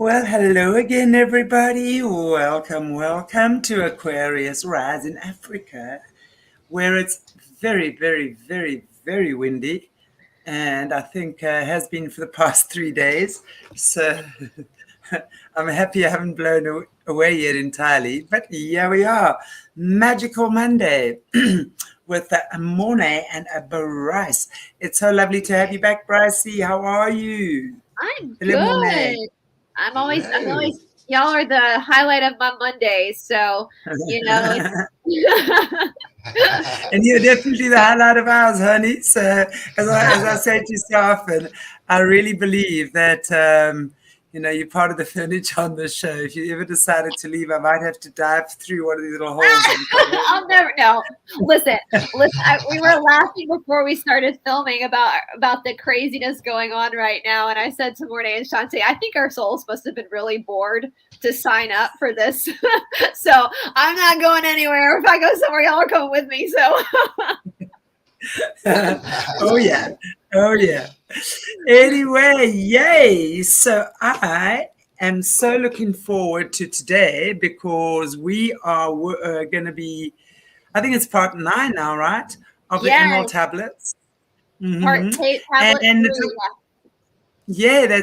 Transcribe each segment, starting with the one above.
Well, hello again, everybody. Welcome to Aquarius Rise in Africa, where it's very windy, and I think has been for the past 3 days. So I'm happy I haven't blown away yet entirely. But here we are, Magical Monday with a Morné and a BRICE. It's so lovely to have you back, Brycey. How are you? I'm Hello, good. Morné. I'm always, y'all are the highlight of my Mondays. So, And you're definitely the highlight of ours, honey. So, as I say to you so often, I really believe that, you're part of the furniture on the show. If you ever decided to leave, I might have to dive through one of these little holes. I'll never know. Listen. We were laughing before we started filming about the craziness going on right now. And I said to Morné and Chantelle, I think our souls must have been really bored to sign up for this. So I'm not going anywhere. If I go somewhere, y'all are coming with me. So. Oh yeah. Anyway, yay. So I am so looking forward to today because we are going to be, I think it's part 9 now, right? Of the Emerald Tablets. Part 8, tablet 3, yeah,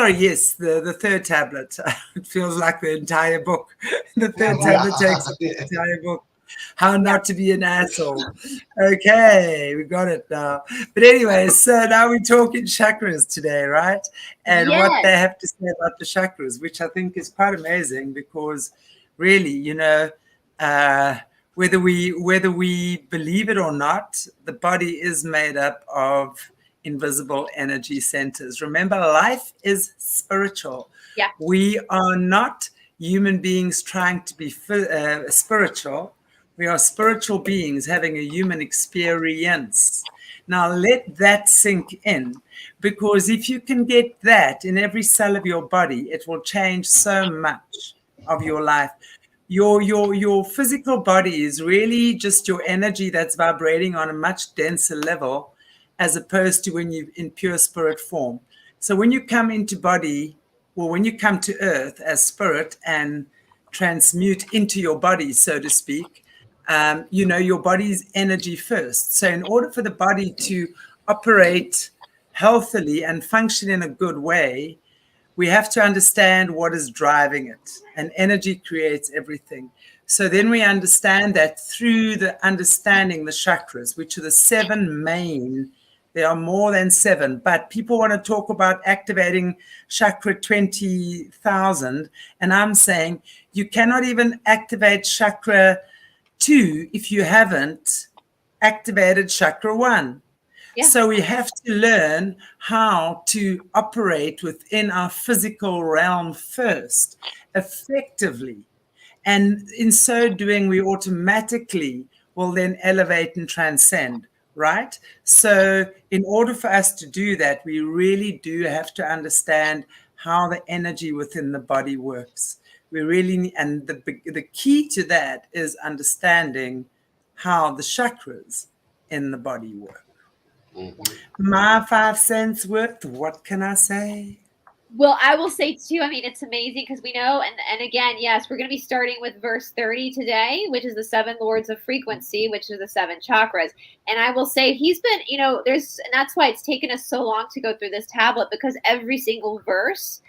yes, the third tablet. It feels like the entire book. The third tablet takes up the entire book. How not to be an asshole. Okay, we got it now. But anyway, so now we're talking chakras today, right? And what they have to say about the chakras, which I think is quite amazing because really, whether we believe it or not, the body is made up of invisible energy centers. Remember, life is spiritual. Yeah. We are not human beings trying to be spiritual. We are spiritual beings having a human experience. Now let that sink in, because if you can get that in every cell of your body, it will change so much of your life. Your physical body is really just your energy that's vibrating on a much denser level, as opposed to when you're in pure spirit form. So when you come into body, or when you come to earth as spirit and transmute into your body, so to speak, your body's energy first. So in order for the body to operate healthily and function in a good way, we have to understand what is driving it. And energy creates everything. So then we understand that through the understanding the chakras, which are the 7 main. There are more than 7, but people want to talk about activating chakra 20,000. And I'm saying you cannot even activate chakra 2 if you haven't activated chakra 1. Yeah. So we have to learn how to operate within our physical realm first, effectively. And in so doing, we automatically will then elevate and transcend, right? So in order for us to do that, we really do have to understand how the energy within the body works. We really need, and the key to that is understanding how the chakras in the body work. My 5 cents worth, what can I say? Well, I will say too, I mean, it's amazing because we know, and again, yes, we're going to be starting with verse 30 today, which is the 7 lords of frequency, which are the 7 chakras. And I will say he's been, and that's why it's taken us so long to go through this tablet, because every single verse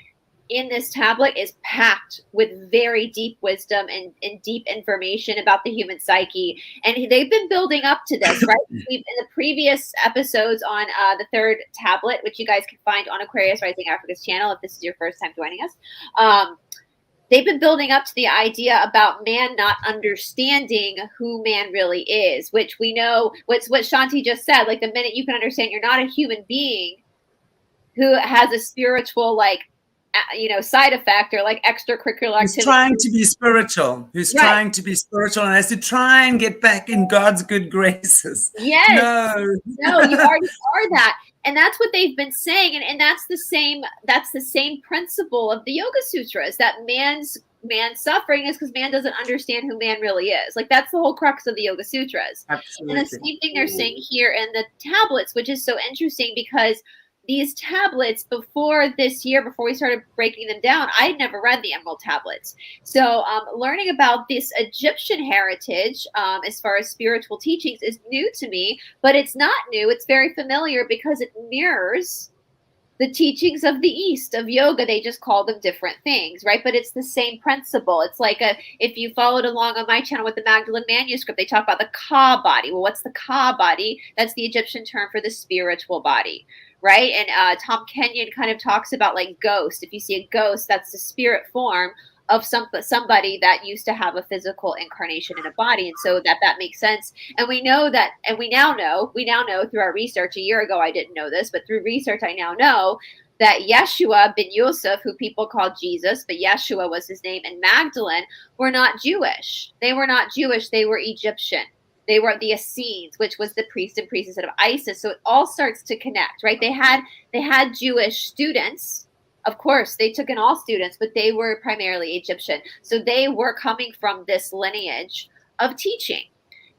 in this tablet is packed with very deep wisdom and deep information about the human psyche. And they've been building up to this, right? In the previous episodes on the 3rd tablet, which you guys can find on Aquarius Rising Africa's channel if this is your first time joining us, they've been building up to the idea about man not understanding who man really is, which we know, what Shanti just said, like the minute you can understand you're not a human being who has a spiritual, side effect or like extracurricular activity. Who's trying to be spiritual, trying to be spiritual and has to try and get back in God's good graces. Yes. No, you already are that. And that's what they've been saying. And that's the same principle of the Yoga Sutras, that man's suffering is because man doesn't understand who man really is. Like, that's the whole crux of the Yoga Sutras. Absolutely. And the same thing they're saying here in the tablets, which is so interesting because these tablets before this year, before we started breaking them down, I had never read the Emerald tablets. So learning about this Egyptian heritage as far as spiritual teachings is new to me, but it's not new. It's very familiar because it mirrors the teachings of the East, of yoga. They just call them different things, right? But it's the same principle. It's like if you followed along on my channel with the Magdalene manuscript, they talk about the Ka body. Well, what's the Ka body? That's the Egyptian term for the spiritual body, right? And Tom Kenyon kind of talks about like ghost. If you see a ghost, that's the spirit form of somebody that used to have a physical incarnation in a body. And so that makes sense. And we know that, and we now know through our research. A year ago, I didn't know this, but through research, I now know that Yeshua ben Yosef, who people call Jesus, but Yeshua was his name, and Magdalene were not Jewish. They were not Jewish. They were Egyptian. They were the Essenes, which was the priest and priestess of Isis. So it all starts to connect, right? They had Jewish students. Of course, they took in all students, but they were primarily Egyptian. So they were coming from this lineage of teaching.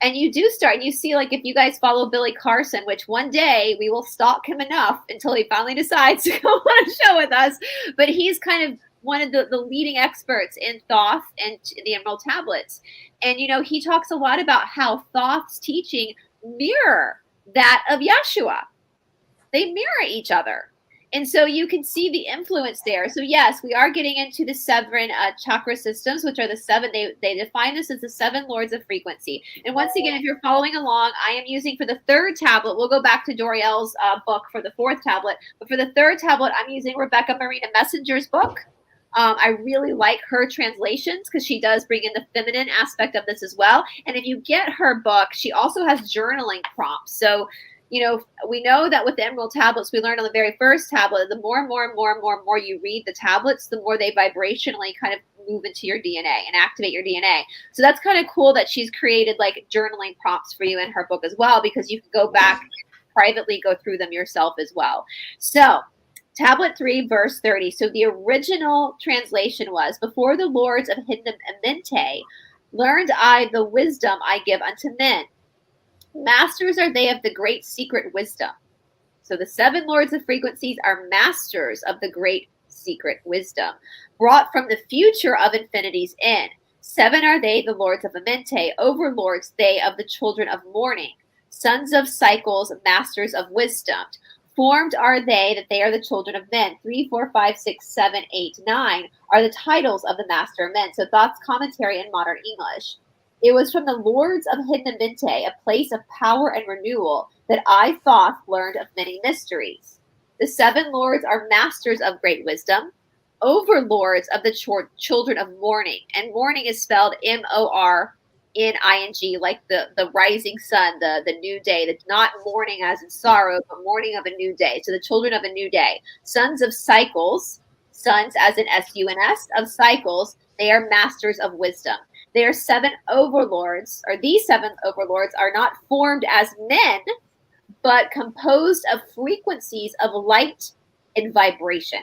And you do start, and you see, like, if you guys follow Billy Carson, which one day we will stalk him enough until he finally decides to go on a show with us. But he's kind of one of the leading experts in Thoth and the Emerald Tablets. And, you know, he talks a lot about how Thoth's teaching mirror that of Yeshua. They mirror each other. And so you can see the influence there. So yes, we are getting into the 7 chakra systems, which are the 7. They define this as the 7 lords of frequency. And once again, if you're following along, I am using for the 3rd tablet. We'll go back to Doriel's book for the 4th tablet. But for the 3rd tablet, I'm using Rebecca Marina Messenger's book. I really like her translations because she does bring in the feminine aspect of this as well. And if you get her book, she also has journaling prompts. So, you know, we know that with the Emerald tablets, we learned on the very first tablet, the more you read the tablets, the more they vibrationally kind of move into your DNA and activate your DNA. So that's kind of cool that she's created like journaling prompts for you in her book as well, because you can go back and privately go through them yourself as well. So tablet 3, verse 30. So the original translation was, before the lords of Hidden Amente learned I the wisdom I give unto men. Masters are they of the great secret wisdom. So the 7 lords of frequencies are masters of the great secret wisdom, brought from the future of infinity's end. 7 are they, the lords of Amente, overlords they of the children of morning, sons of cycles, masters of wisdom. Formed are they that they are the children of men. 3, 4, 5, 6, 7, 8, 9 are the titles of the master of men. So Thoth's commentary in modern English. It was from the lords of Hidden Amente, a place of power and renewal, that I, Thoth, learned of many mysteries. The 7 lords are masters of great wisdom, overlords of the children of morning. And morning is spelled M-O-R-N-I-N-G, like the rising sun, the new day. That's not morning as in sorrow, but morning of a new day. So the children of a new day. Sons of cycles, sons as in S-U-N-S, of cycles, they are masters of wisdom. Their 7 overlords, or these 7 overlords, are not formed as men, but composed of frequencies of light and vibration.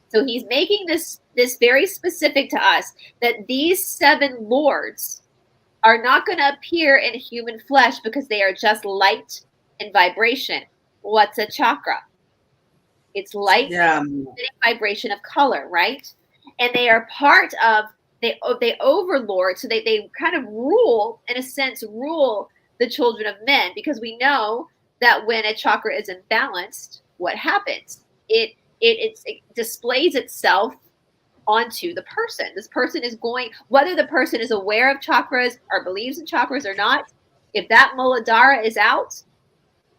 So he's making this very specific to us, that these 7 lords are not going to appear in human flesh because they are just light and vibration. What's a chakra? It's light and vibration of color, right? And they are part of they overlord, so they kind of rule, in a sense, rule the children of men, because we know that when a chakra is imbalanced, what happens? It displays itself onto the person. This person is going, whether the person is aware of chakras or believes in chakras or not, if that Muladhara is out,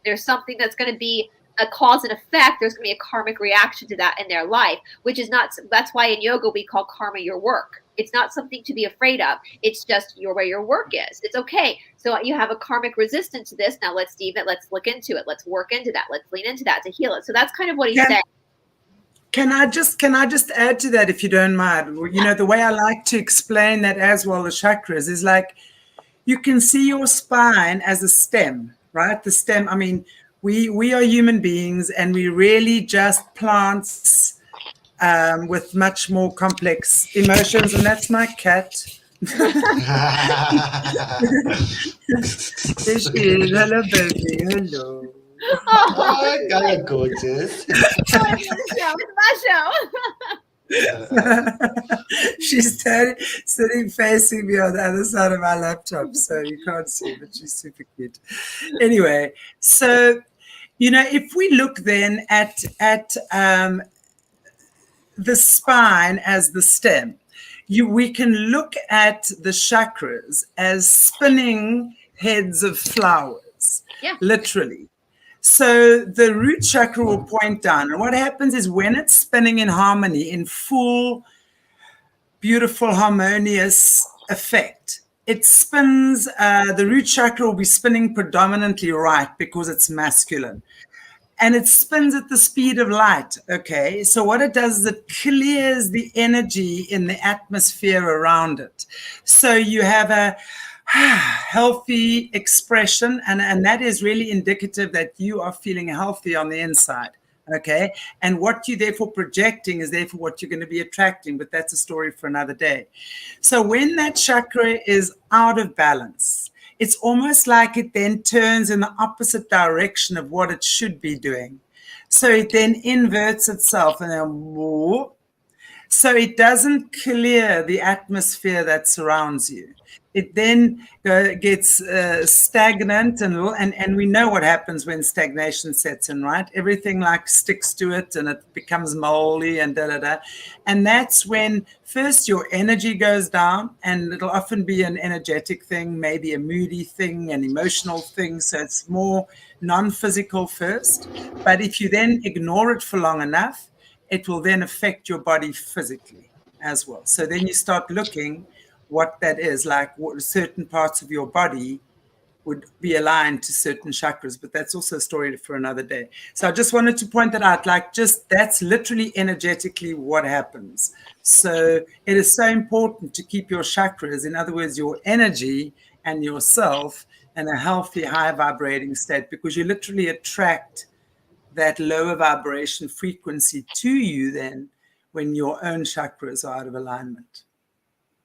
there's something that's going to be a cause and effect. There's going to be a karmic reaction to that in their life, which is not, that's why in yoga we call karma your work. It's not something to be afraid of. It's just where your work is. It's okay. So you have a karmic resistance to this. Now let's look into it. Let's work into that. Let's lean into that to heal it. So that's kind of what he's saying. Can I just add to that, if you don't mind? You know, the way I like to explain that as well, the chakras, is like, you can see your spine as a stem, right? The stem, I mean, we are human beings, and we really just plants with much more complex emotions, and that's my cat. There she is. Hello, baby. Hello. Oh, Gaia, gorgeous. it's my show. She's sitting facing me on the other side of my laptop, so you can't see, but she's super cute. Anyway, so if we look then at the spine as the stem, we can look at the chakras as spinning heads of flowers, literally. So the root chakra will point down. And what happens is when it's spinning in harmony, in full, beautiful, harmonious effect, it spins, the root chakra will be spinning predominantly right because it's masculine. And it spins at the speed of light, okay? So what it does is it clears the energy in the atmosphere around it. So you have a healthy expression, and that is really indicative that you are feeling healthy on the inside, okay? And what you're therefore projecting is therefore what you're going to be attracting, but that's a story for another day. So when that chakra is out of balance, it's almost like it then turns in the opposite direction of what it should be doing. So it then inverts itself and then, so it doesn't clear the atmosphere that surrounds you. It then gets stagnant, and we know what happens when stagnation sets in, right? Everything like sticks to it and it becomes moldy and da-da-da. And that's when first your energy goes down, and it'll often be an energetic thing, maybe a moody thing, an emotional thing. So it's more non-physical first. But if you then ignore it for long enough, it will then affect your body physically as well. So then you start looking what that is, like what certain parts of your body would be aligned to certain chakras, but that's also a story for another day. So I just wanted to point that out, like just that's literally energetically what happens. So it is so important to keep your chakras, in other words, your energy and yourself in a healthy, high vibrating state, because you literally attract that lower vibration frequency to you then when your own chakras are out of alignment.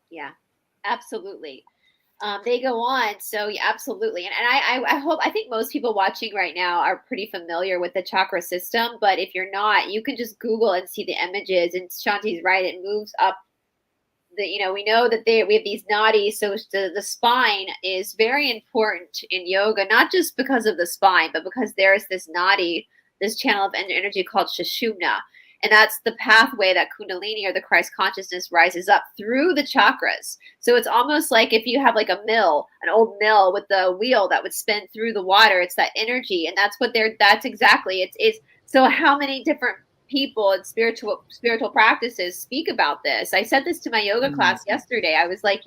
Yeah, absolutely. They go on. So yeah, absolutely. And I think most people watching right now are pretty familiar with the chakra system, but if you're not, you can just Google and see the images, and Shanti's right. It moves up we know that we have these nadis. So the spine is very important in yoga, not just because of the spine, but because there is this nadi, this channel of energy called Sushumna. And that's the pathway that Kundalini, or the Christ consciousness, rises up through the chakras. So it's almost like if you have like a mill, an old mill with the wheel that would spin through the water, it's that energy. And that's what that's exactly, it's so how many different people and spiritual practices speak about this. I said this to my yoga class yesterday. I was like,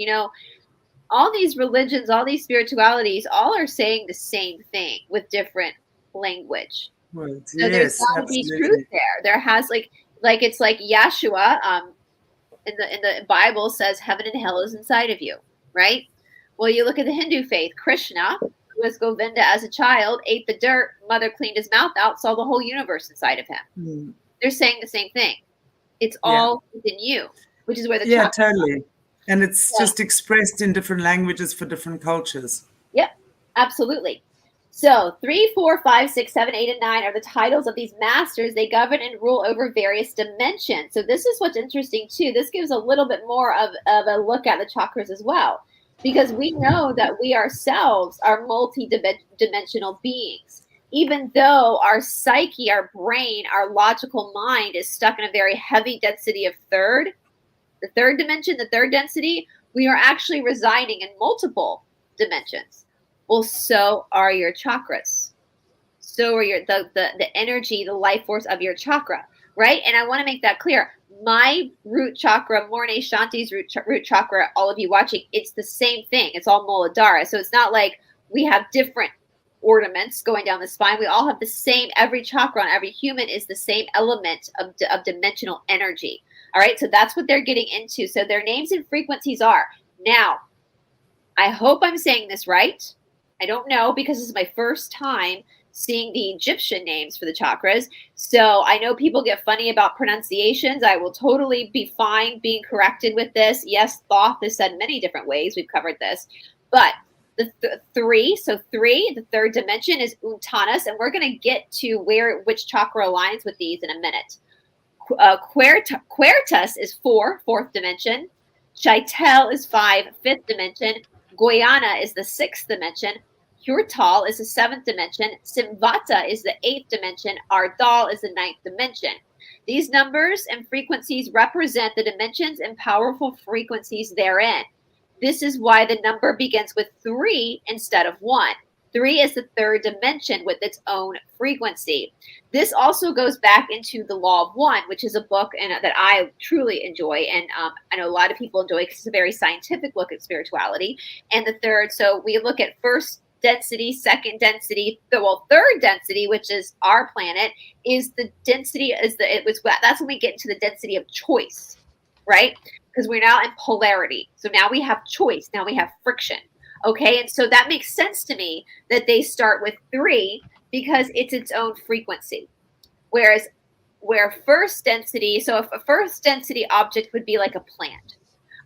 all these religions, all these spiritualities, all are saying the same thing with different language. Well, So there's got to be truth there. There has like it's like Yeshua in the Bible says heaven and hell is inside of you, right? Well, you look at the Hindu faith, Krishna, who was Govinda as a child, ate the dirt, mother cleaned his mouth out, saw the whole universe inside of him. They're saying the same thing. It's all within you, which is where the totally. And it's just expressed in different languages for different cultures. Yep, absolutely. So 3, 4, 5, 6, 7, 8, and 9 are the titles of these masters. They govern and rule over various dimensions. So this is what's interesting too. This gives a little bit more of a look at the chakras as well, because we know that we ourselves are multi-dimensional beings. Even though our psyche, our brain, our logical mind is stuck in a very heavy density of the third dimension, the third density, we are actually residing in multiple dimensions. Well, so are your chakras. So are the energy, the life force of your chakra, right? And I want to make that clear. My root chakra, Morné, Shanti's root chakra, all of you watching, it's the same thing. It's all Muladhara. So it's not like we have different ornaments going down the spine. We all have the same, every chakra on every human is the same element of dimensional energy. All right, so that's what they're getting into. So their names and frequencies are. Now, I hope I'm saying this right. I don't know, because this is my first time seeing the Egyptian names for the chakras. So I know people get funny about pronunciations. I will totally be fine being corrected with this. Yes, Thoth is said many different ways. We've covered this. But The three, so three, the third dimension is Untanas, and we're going to get to which chakra aligns with these in a minute. Quertus is 4, fourth dimension. Chantelle is 5, fifth dimension. Guyana is the 6th dimension. Hurtal is the 7th dimension. Simvata is the 8th dimension. Ardal is the 9th dimension. These numbers and frequencies represent the dimensions and powerful frequencies therein. This is why the number begins with 3 instead of 1. 3 is the third dimension with its own frequency. This also goes back into the Law of One, which is a book that I truly enjoy. And I know a lot of people enjoy because it's a very scientific look at spirituality. And the third, so we look at first density, second density, third density, which is our planet, is the density, that's when we get into the density of choice, right? Because we're now in polarity. So now we have choice. Now we have friction. Okay, and so that makes sense to me that they start with 3 because it's its own frequency. Where first density, so if a first density object would be like a plant.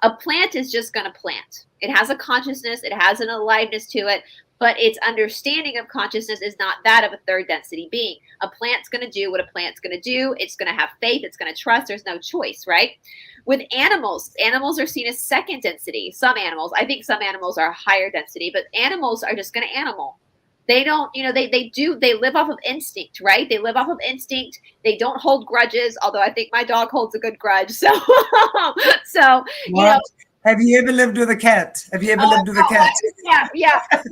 A plant is just going to plant. It has a consciousness, it has an aliveness to it, but its understanding of consciousness is not that of a third density being. A plant's going to do what a plant's going to do. It's going to have faith. It's going to trust. There's no choice, right? With animals are seen as second density. Some animals, I think some animals are higher density, but animals are just going to animal. They don't, they live off of instinct, right? They live off of instinct. They don't hold grudges, although I think my dog holds a good grudge. So, Have you ever lived with a cat? Yeah. And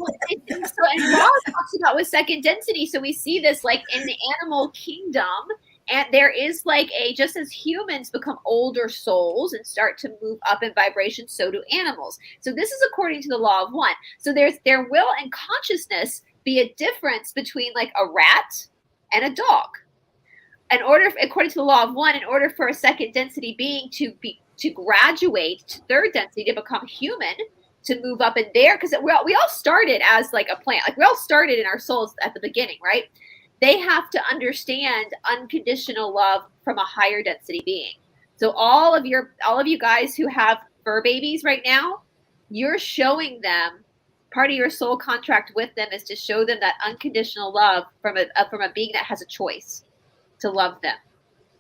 Ross talks about with second density. So we see this like in the animal kingdom. And there is like just as humans become older souls and start to move up in vibration, so do animals. So this is according to the Law of One. So there will in consciousness be a difference between like a rat and a dog. According to the Law of One, in order for a second density being to graduate to third density, to become human, to move up in there, because we all started as like a plant. Like we all started in our souls at the beginning, right? They have to understand unconditional love from a higher density being. So all of you guys who have fur babies right now, you're showing them, part of your soul contract with them is to show them that unconditional love from a being that has a choice to love them.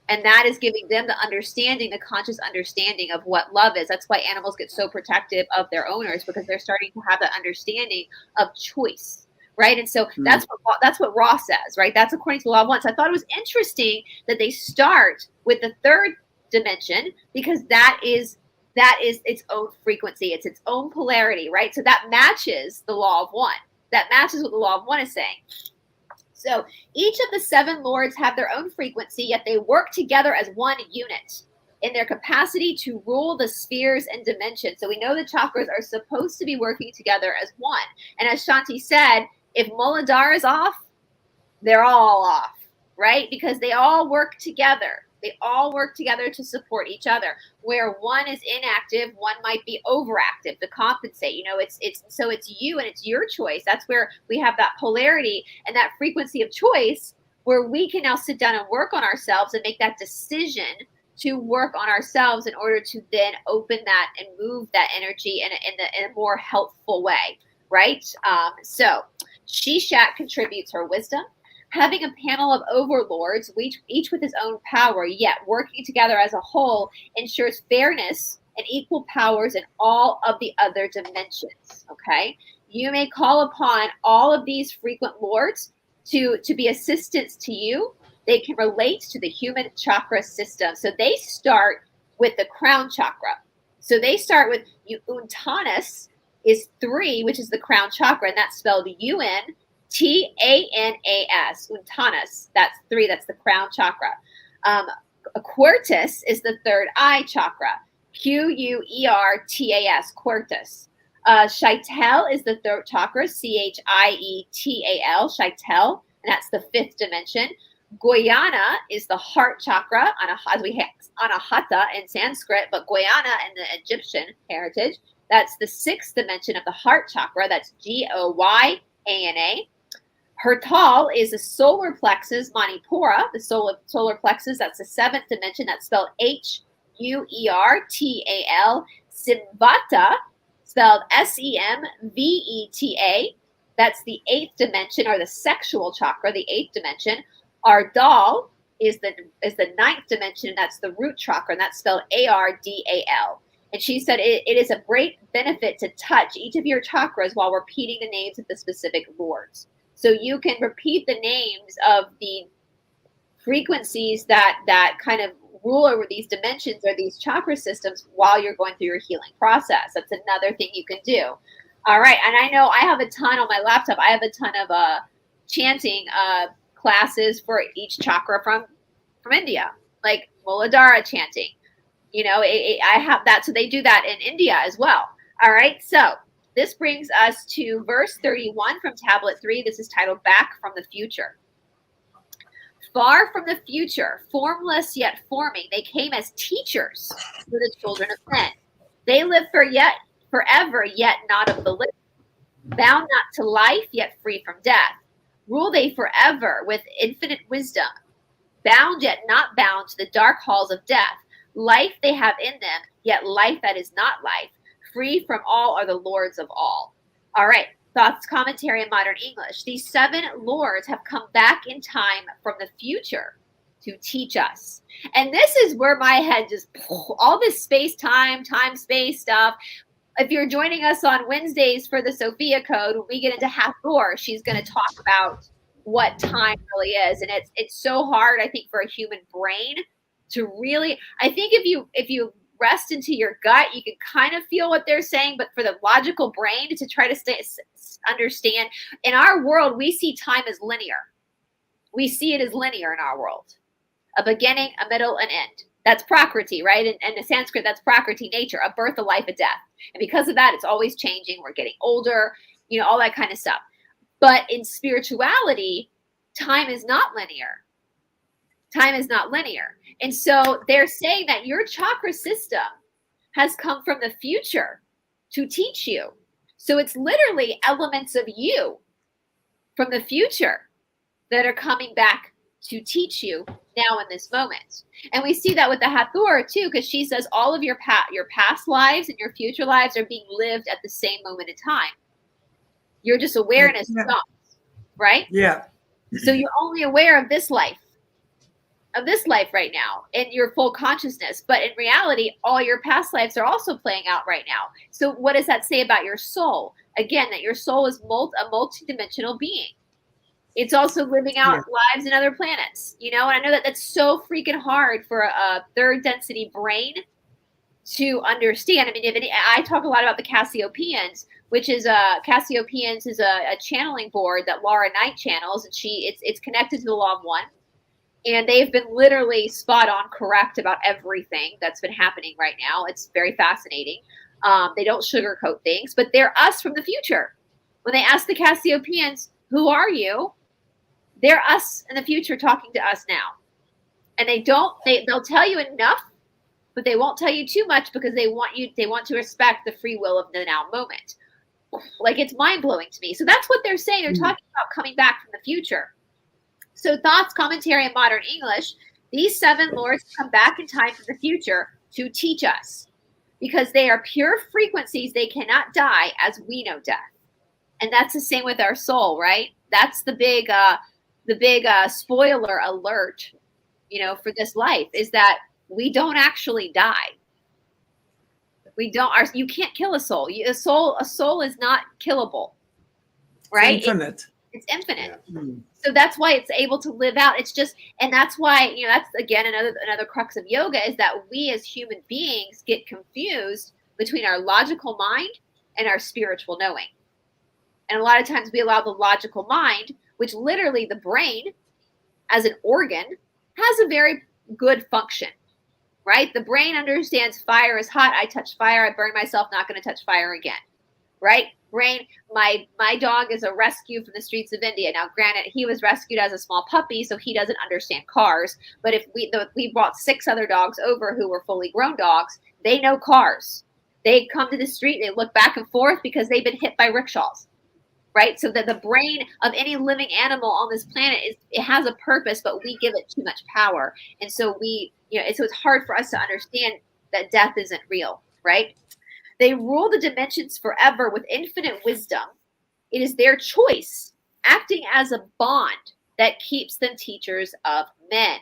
And that is giving them the understanding, the conscious understanding of what love is. That's why animals get so protective of their owners, because they're starting to have that understanding of choice. Right. And so that's what Ross says, right? That's according to the Law of One. So I thought it was interesting that they start with the third dimension, because that is its own frequency. It's its own polarity, right? So that matches the Law of One. That matches what the Law of One is saying. So each of the 7 lords have their own frequency, yet they work together as one unit in their capacity to rule the spheres and dimensions. So we know the chakras are supposed to be working together as one. And as Shanti said, if Muladhara is off, they're all off, right? Because they all work together. They all work together to support each other. Where one is inactive, one might be overactive to compensate. It's you and it's your choice. That's where we have that polarity and that frequency of choice, where we can now sit down and work on ourselves and make that decision to work on ourselves in order to then open that and move that energy in a more helpful way, right? So Shishat contributes her wisdom. Having a panel of overlords, each with his own power, yet working together as a whole, ensures fairness and equal powers in all of the other dimensions. Okay, you may call upon all of these frequent lords to be assistants to you. They can relate to the human chakra system. So they start with the crown chakra. So they start with Untanas is 3, which is the crown chakra, and that's spelled Untanas. Untanas. That's 3. That's the crown chakra. Aquarius is the third eye chakra. Quertas. Quertas. Chantelle is the third chakra. Chietal. Chantelle, and that's the 5th dimension. Guyana is the heart chakra, Anahata in Sanskrit, but Guyana in the Egyptian heritage. That's the 6th dimension of the heart chakra. That's Goyana. Hurtal is the solar plexus, Manipura, the solar plexus. That's the 7th dimension. That's spelled Huertal. Simvata, spelled SEMVETA. That's the 8th dimension, or the sexual chakra, the 8th dimension. Our doll is the 9th dimension, and that's the root chakra, and that's spelled ARDAL. And she said it is a great benefit to touch each of your chakras while repeating the names of the specific lords. So you can repeat the names of the frequencies that kind of rule over these dimensions or these chakra systems while you're going through your healing process. That's another thing you can do. All right. And I know I have a ton on my laptop. I have a ton of chanting classes for each chakra from India, like Muladhara chanting. You know, I have that. So they do that in India as well. All right. So this brings us to verse 31 from tablet 3. This is titled Back from the Future. Far from the future, formless yet forming, they came as teachers for the children of men. They live forever, yet not of the living. Bound not to life, yet free from death. Rule they forever with infinite wisdom. Bound yet not bound to the dark halls of death. Life they have in them, yet life that is not life. Free from all are the lords of all. All right. Thoughts, commentary in modern English. These 7 lords have come back in time from the future to teach us. And this is where my head just, all this time, space stuff. If you're joining us on Wednesdays for the Sophia Code, when we get into Hathor, she's going to talk about what time really is. And it's so hard, I think, for a human brain to really, I think if you rest into your gut, you can kind of feel what they're saying, but for the logical brain to try to understand, in our world, we see time as linear. We see it as linear in our world. A beginning, a middle, an end. That's Prakriti, right? And in Sanskrit, that's Prakriti, nature, a birth, a life, a death. And because of that, it's always changing. We're getting older, you know, all that kind of stuff. But in spirituality, time is not linear. Time is not linear. And so they're saying that your chakra system has come from the future to teach you. So it's literally elements of you from the future that are coming back to teach you now in this moment. And we see that with the Hathor too, because she says all of your past lives and your future lives are being lived at the same moment in time. Your just awareness stops, right? Yeah. So you're only aware of this life right now in your full consciousness. But in reality, all your past lives are also playing out right now. So what does that say about your soul? Again, that your soul is a multidimensional being. It's also living out lives in other planets, you know, and I know that that's so freaking hard for a third density brain to understand. I mean, I talk a lot about the Cassiopeians, which is Cassiopeians is a channeling board that Laura Knight channels, and it's connected to the Law of One. And they've been literally spot on correct about everything that's been happening right now. It's very fascinating. They don't sugarcoat things, but they're us from the future. When they ask the Cassiopeians, who are you? They're us in the future talking to us now. And they'll tell you enough, but they won't tell you too much because they want to respect the free will of the now moment. Like, it's mind-blowing to me. So that's what they're saying. They're talking about coming back from the future. So thoughts, commentary in modern English. These 7 lords come back in time from the future to teach us because they are pure frequencies. They cannot die as we know death. And that's the same with our soul, right? That's the big spoiler alert, you know, for this life is that we don't actually die. You can't kill a soul. A soul is not killable, right? It's infinite. It's infinite. Yeah. So that's why it's able to live out. It's just, and that's why, you know, that's again another crux of yoga is that we as human beings get confused between our logical mind and our spiritual knowing. And a lot of times we allow the logical mind, which literally the brain as an organ has a very good function, right? The brain understands fire is hot. I touch fire. I burn myself. Not going to touch fire again, right? Brain, my dog is a rescue from the streets of India. Now, granted, he was rescued as a small puppy, so he doesn't understand cars. But if we brought 6 other dogs over who were fully grown dogs, they know cars. They come to the street, they look back and forth because they've been hit by rickshaws, right? So that the brain of any living animal on this planet it has a purpose, but we give it too much power, and so so it's hard for us to understand that death isn't real, right? They rule the dimensions forever with infinite wisdom. It is their choice, acting as a bond that keeps them teachers of men.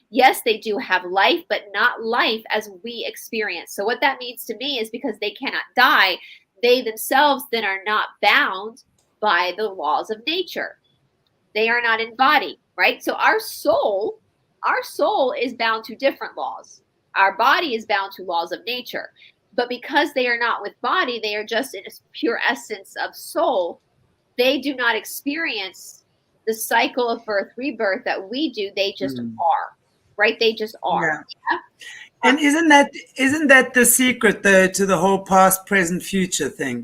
Yes, they do have life, but not life as we experience. So what that means to me is because they cannot die, they themselves then are not bound by the laws of nature. They are not embodied, right? So our soul is bound to different laws. Our body is bound to laws of nature. But because they are not with body, they are just in a pure essence of soul. They do not experience the cycle of birth, rebirth that we do. They just are, right? They just are. Yeah. And isn't that the secret, though, to the whole past, present, future thing?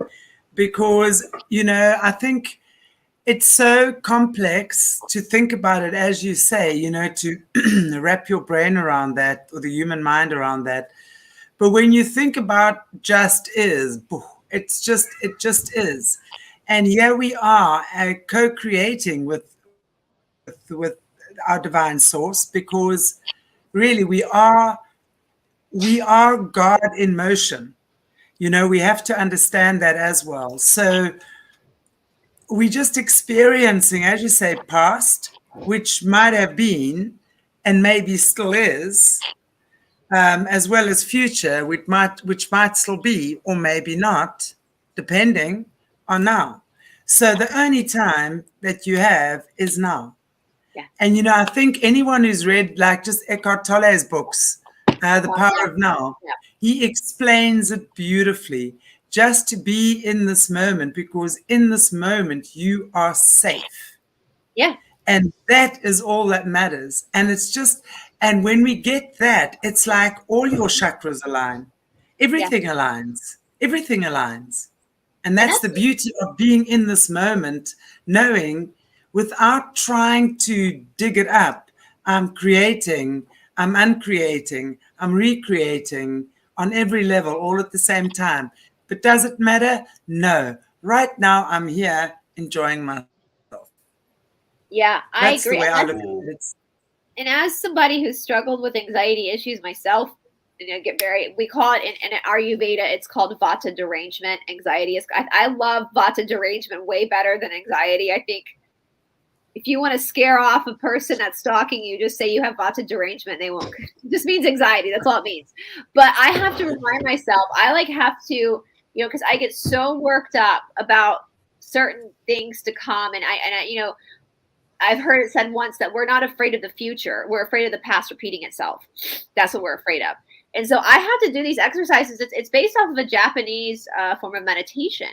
Because, I think it's so complex to think about it, as you say, to wrap your brain around that, or the human mind around that. But when you think about just is, it just is. And here we are co-creating with our divine source, because really we are God in motion. We have to understand that as well. So we're just experiencing, as you say, past, which might have been and maybe still is, as well as future, which might still be or maybe not, depending on now. So the only time that you have is now. Yeah. And, I think anyone who's read like just Eckhart Tolle's books, The Power of Now, he explains it beautifully. Just to be in this moment, because in this moment you are safe. Yeah. And that is all that matters. And when we get that, it's like all your chakras align. Everything aligns. Everything aligns. And that's the beauty of being in this moment, knowing without trying to dig it up, I'm creating, I'm uncreating, I'm recreating on every level, all at the same time. But does it matter? No. Right now, I'm here enjoying myself. Yeah, I That's agree. the way I look at it. And as somebody who's struggled with anxiety issues myself, we call it in Ayurveda, it's called Vata derangement. Anxiety is, I love Vata derangement way better than anxiety. I think if you want to scare off a person that's stalking you, just say you have Vata derangement. They won't. It just means anxiety. That's all it means. But I have to remind myself, I have to, because I get so worked up about certain things to come. And I I've heard it said once that we're not afraid of the future. We're afraid of the past repeating itself. That's what we're afraid of. And so I have to do these exercises. It's based off of a Japanese form of meditation.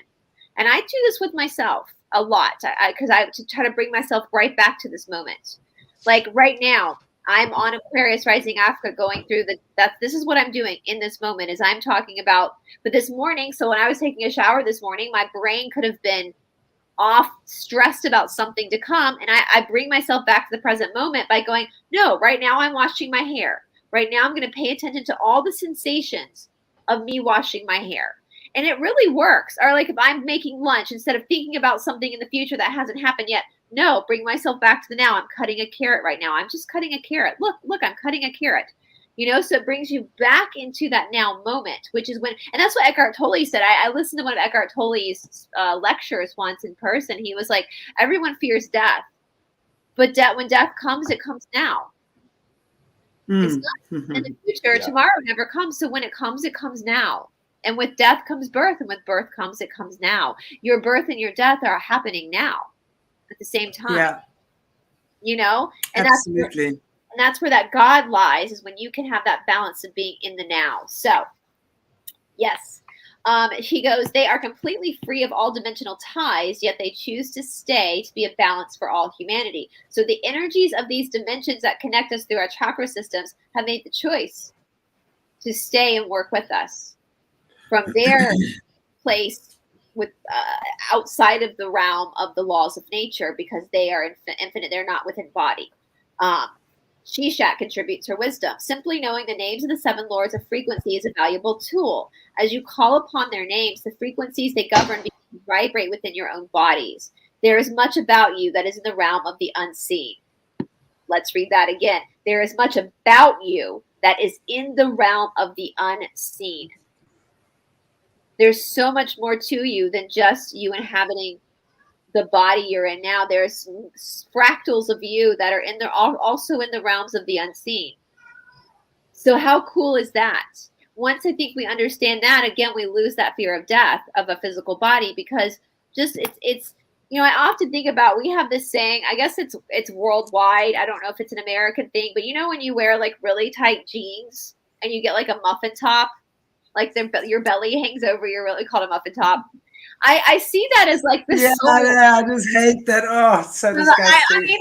And I do this with myself a lot because I to try to bring myself right back to this moment. Like right now, I'm on Aquarius rising Africa going through this is what I'm doing in this moment is I'm talking about, but this morning, so when I was taking a shower this morning, my brain could have been off, stressed about something to come. And I bring myself back to the present moment by going, no, right now I'm washing my hair. Right now I'm going to pay attention to all the sensations of me washing my hair. And it really works. Or like if I'm making lunch, instead of thinking about something in the future that hasn't happened yet, no, bring myself back to the now. I'm cutting a carrot right now. I'm just cutting a carrot. Look, I'm cutting a carrot. So it brings you back into that now moment, which is when, and that's what Eckhart Tolle said. I listened to one of Eckhart Tolle's lectures once in person. He was like, everyone fears death, but when death comes, it comes now. It's not in the future. Tomorrow never comes. So when it comes now. And with death comes birth, and with birth comes, it comes now. Your birth and your death are happening now at the same time. Yeah. And absolutely. That's where that God lies, is when you can have that balance of being in the now. So, yes. She goes, they are completely free of all dimensional ties, yet they choose to stay to be a balance for all humanity. So the energies of these dimensions that connect us through our chakra systems have made the choice to stay and work with us from their place with outside of the realm of the laws of nature, because they are infinite. They're not within body. Shishat contributes her wisdom. Simply knowing the names of the 7 lords of frequency is a valuable tool. As you call upon their names, the frequencies they govern vibrate within your own bodies. There is much about you that is in the realm of the unseen. Let's read that again. There is much about you that is in the realm of the unseen. There's so much more to you than just you inhabiting the body you're in now. There's fractals of you that are in there, also in the realms of the unseen. So how cool is that? Once I think we understand that, again, we lose that fear of death of a physical body, because just it's you know, I often think about, we have this saying, I guess it's worldwide. I don't know if it's an American thing, but you know, when you wear like really tight jeans and you get like a muffin top, like your belly hangs over your, really called a muffin top. I see that as like this. Yeah, I just hate that. Oh, it's so disgusting. I mean,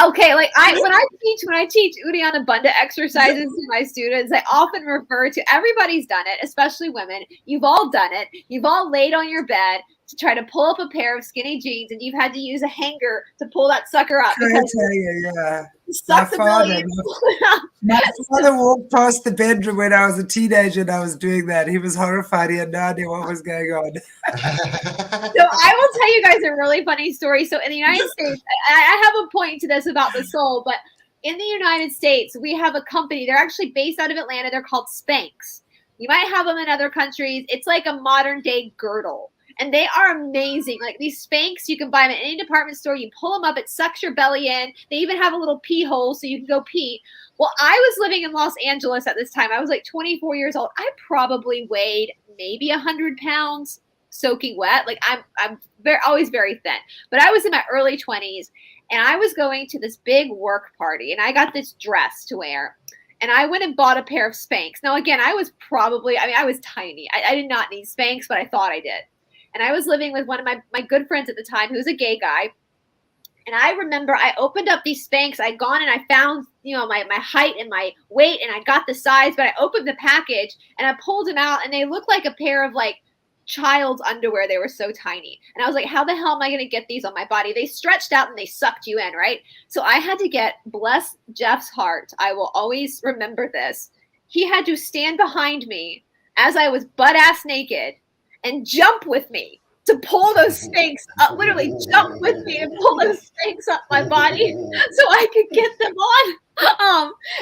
okay, like when I teach Uddiyana Bandha exercises to my students, I often refer to, everybody's done it, especially women. You've all done it. You've all laid on your bed to try to pull up a pair of skinny jeans, and you've had to use a hanger to pull that sucker up. I tell you, yeah. My father walked past the bedroom when I was a teenager and I was doing that. He was horrified. He had no idea what was going on. So I will tell you guys a really funny story. So in the United States, I have a point to this about the soul, but in the United States, we have a company. They're actually based out of Atlanta. They're called Spanx. You might have them in other countries. It's like a modern day girdle. And they are amazing. Like these Spanx, you can buy them at any department store. You pull them up, it sucks your belly in. They even have a little pee hole so you can go pee. Well, I was living in Los Angeles at this time. I was like 24 years old. I probably weighed maybe 100 pounds soaking wet. Like I'm always very thin. But I was in my early 20s, and I was going to this big work party, and I got this dress to wear. And I went and bought a pair of Spanx. Now, again, I was tiny. I did not need Spanx, but I thought I did. And I was living with one of my good friends at the time, who was a gay guy. And I remember I opened up these Spanx. I'd gone and I found, you know, my height and my weight, and I got the size, but I opened the package and I pulled them out, and they looked like a pair of like child's underwear. They were so tiny. And I was like, how the hell am I going to get these on my body? They stretched out and they sucked you in, right? So I had to get, bless Jeff's heart, I will always remember this. He had to stand behind me as I was butt ass naked and jump with me to pull those Spanx up, literally jump with me and pull those Spanx up my body so I could get them on.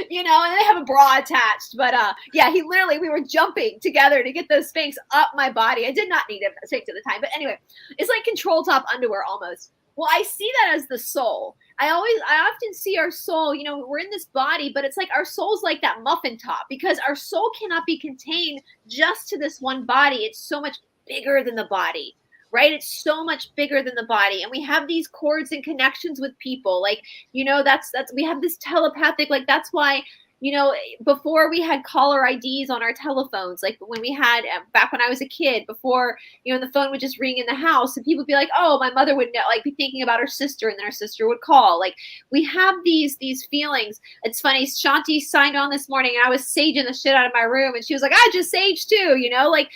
You know, and they have a bra attached, but yeah, we were jumping together to get those Spanx up my body. I did not need a Spanx at the time, but anyway, it's like control top underwear almost. Well, I see that as the soul. I often see our soul, you know, we're in this body, but it's like our soul's like that muffin top, because our soul cannot be contained just to this one body. It's so much bigger than the body, right? It's so much bigger than the body. And we have these cords and connections with people. Like, you know, we have this telepathic, like, that's why, you know, before we had caller IDs on our telephones, like when we had, back when I was a kid, before, you know, the phone would just ring in the house and people would be like, oh, my mother would know, like be thinking about her sister, and then her sister would call. Like, we have these feelings. It's funny. Shanti signed on this morning and I was saging the shit out of my room, and she was like, I just saged too, you know, like,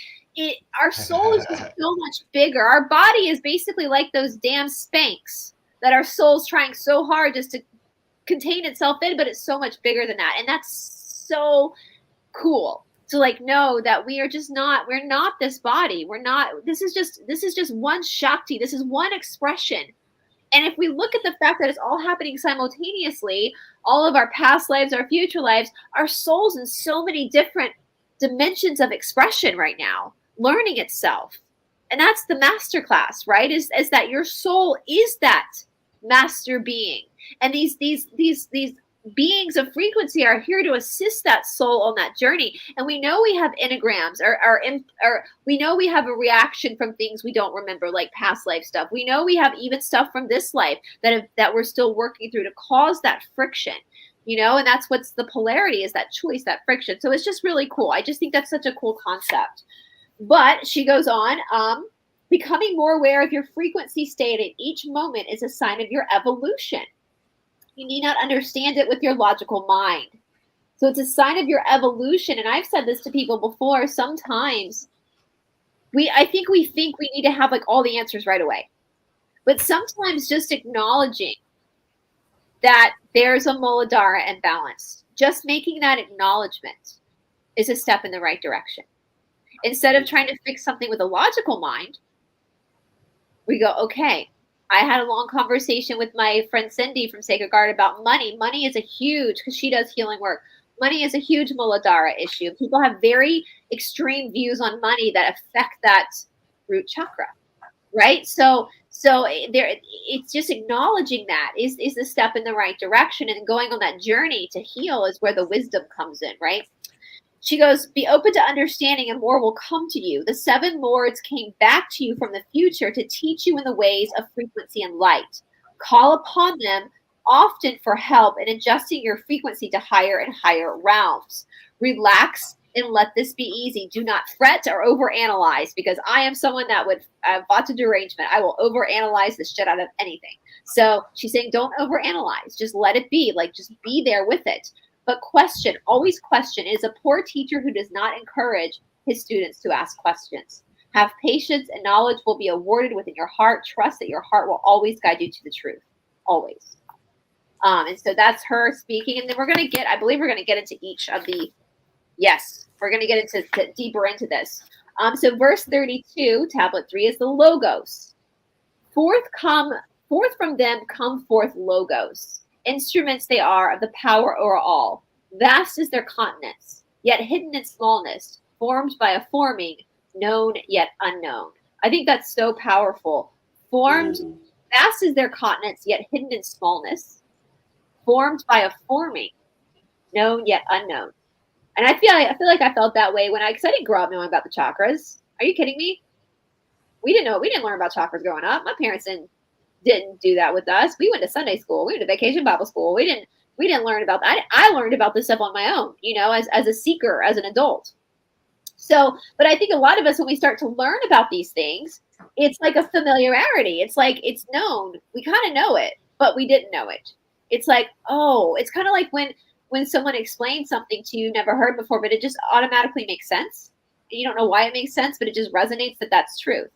our soul is just so much bigger. Our body is basically like those damn Spanx that our soul's trying so hard just to contain itself in, but it's so much bigger than that. And that's so cool to like know that we're not this body. This is just one Shakti. This is one expression. And if we look at the fact that it's all happening simultaneously, all of our past lives, our future lives, our soul's in so many different dimensions of expression right now, learning itself. And that's the master class, right? Is that your soul is that master being. And these beings of frequency are here to assist that soul on that journey. And we know we have enneagrams, or we know we have a reaction from things we don't remember, like past life stuff. We know we have even stuff from this life that we're still working through to cause that friction. You know, and that's what's the polarity, is that choice, that friction. So it's just really cool. I just think that's such a cool concept. But she goes on, becoming more aware of your frequency state at each moment is a sign of your evolution. You need not understand it with your logical mind. So it's a sign of your evolution. And I've said this to people before. Sometimes I think we need to have like all the answers right away. But sometimes just acknowledging that there's a Muladhara imbalance, just making that acknowledgement is a step in the right direction. Instead of trying to fix something with a logical mind, we go, okay, I had a long conversation with my friend Cindy from Sacred Guard about money. Money is a huge, because she does healing work. Money is a huge Muladhara issue. People have very extreme views on money that affect that root chakra, right? So there, it's just acknowledging that is the step in the right direction, and going on that journey to heal is where the wisdom comes in, right? She goes, be open to understanding and more will come to you. The 7 lords came back to you from the future to teach you in the ways of frequency and light. Call upon them often for help in adjusting your frequency to higher and higher realms. Relax and let this be easy. Do not fret or overanalyze, because I am someone that would have lots of derangement. I will overanalyze the shit out of anything. So she's saying don't overanalyze. Just let it be. Like, just be there with it. But question, always question. It is a poor teacher who does not encourage his students to ask questions. Have patience, and knowledge will be awarded within your heart. Trust that your heart will always guide you to the truth. Always. And so that's her speaking. And then I believe we're going to get into each of the, yes, we're going to get into deeper into this. So verse 32, tablet 3, is the logos. Forth from them come forth logos. Instruments they are of the power over all. Vast is their continence, yet hidden in smallness, formed by a forming, known yet unknown. I think that's so powerful. Formed, vast is their continence, yet hidden in smallness, formed by a forming, known yet unknown. And I feel like I felt that way because I didn't grow up knowing about the chakras. Are you kidding me? We didn't learn about chakras growing up. My parents didn't do that with us. We went to Sunday school. We went to vacation Bible school. We didn't learn about that. I learned about this stuff on my own, as a seeker, as an adult. So, but I think a lot of us, when we start to learn about these things, it's like a familiarity. It's like, it's known. We kind of know it, but we didn't know it. It's like, oh, it's kind of like when someone explains something to you never heard before, but it just automatically makes sense. And you don't know why it makes sense, but it just resonates that that's truth.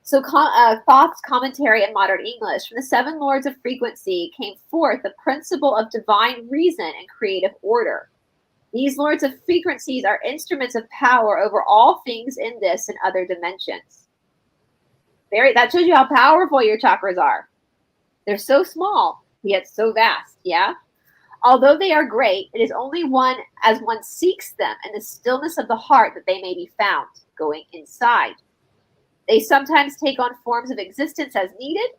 So Thoth's commentary in modern English. From the 7 lords of frequency came forth the principle of divine reason and creative order. These lords of frequencies are instruments of power over all things in this and other dimensions. That shows you how powerful your chakras are. They're so small, yet so vast, yeah? Although they are great, it is only as one seeks them in the stillness of the heart that they may be found, going inside. They sometimes take on forms of existence as needed,